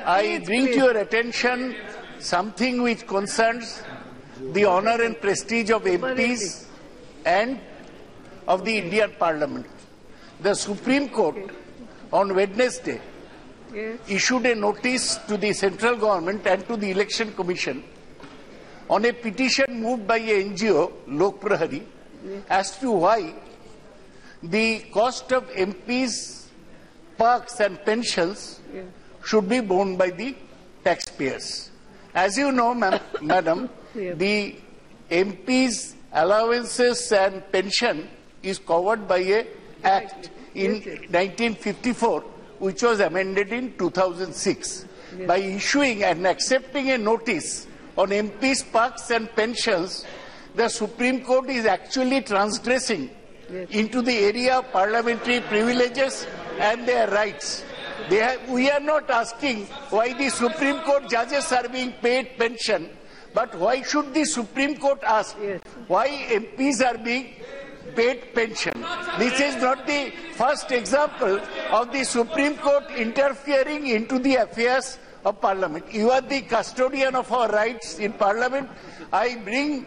I bring to your attention something which concerns the honor and prestige of MPs and of the Indian Parliament. The Supreme Court on Wednesday issued a notice to the central government and to the Election Commission on a petition moved by a NGO, Lok Prahari, as to why the cost of MPs' perks and pensions should be borne by the taxpayers. As you know, Madam, the MPs' allowances and pension is covered by an Act in 1954, which was amended in 2006. By issuing and accepting a notice on MPs' perks and pensions, the Supreme Court is actually transgressing into the area of parliamentary privileges and their rights. We are not asking why the Supreme Court judges are being paid pension, but why should the Supreme Court ask why MPs are being paid pension? This is not the first example of the Supreme Court interfering into the affairs of Parliament. You are the custodian of our rights in Parliament. I bring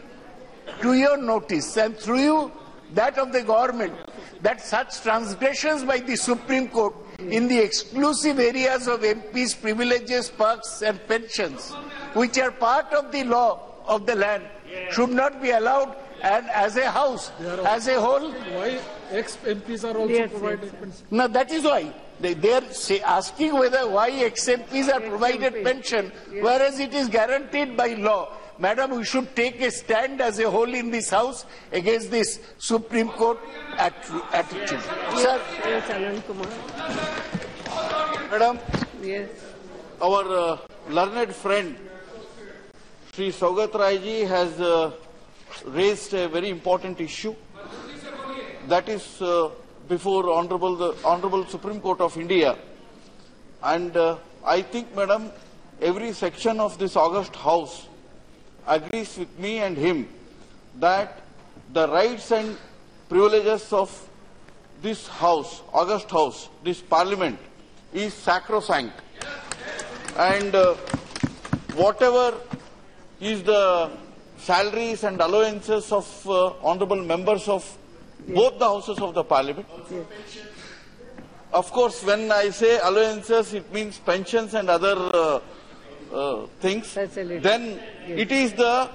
to your notice, and through you that of the government, that such transgressions by the Supreme Court in the exclusive areas of MPs' privileges, perks and pensions, which are part of the law of the land, should not be allowed, and as a House, as a whole. Why ex-MPs are also provided pension? No, that is why. They are asking why ex-MPs are provided pension, whereas it is guaranteed by law. Madam, we should take a stand as a whole in this House against this Supreme Court attitude. Sir. Yes, Anand Kumar. Madam, Yes. our learned friend, Sri Saugat Rai ji, has raised a very important issue. That is before the Honorable Supreme Court of India. And I think, Madam, every section of this August House agrees with me and him that the rights and privileges of this House, August House, this Parliament, is sacrosanct. And whatever is the salaries and allowances of honourable members of both the houses of the Parliament. Of course, when I say allowances, it means pensions and other things. Then it is the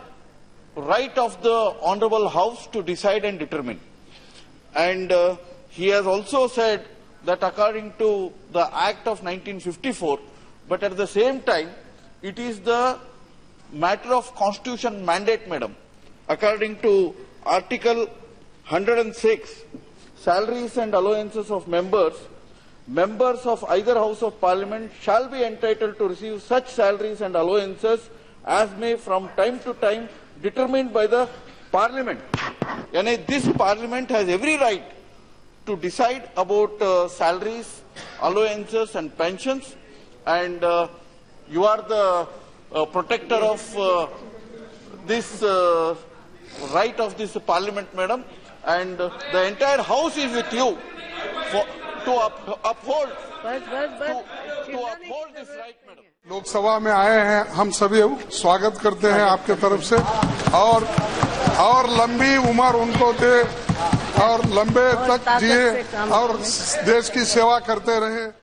right of the Honourable House to decide and determine. And he has also said that according to the Act of 1954, but at the same time, it is the matter of constitution mandate, Madam. According to Article 106, salaries and allowances of members of either House of Parliament shall be entitled to receive such salaries and allowances as may from time to time determined by the Parliament. And this Parliament has every right to decide about salaries, allowances and pensions, and you are the protector of this right of this Parliament, Madam, and the entire House is with you to uphold this right, Madam. Lok Sabha में आए हैं, हम सभी स्वागत करते हैं आपके तरफ से, और लंबी उम्र उनको दे और लंबे तक जिए और देश की सेवा करते रहे।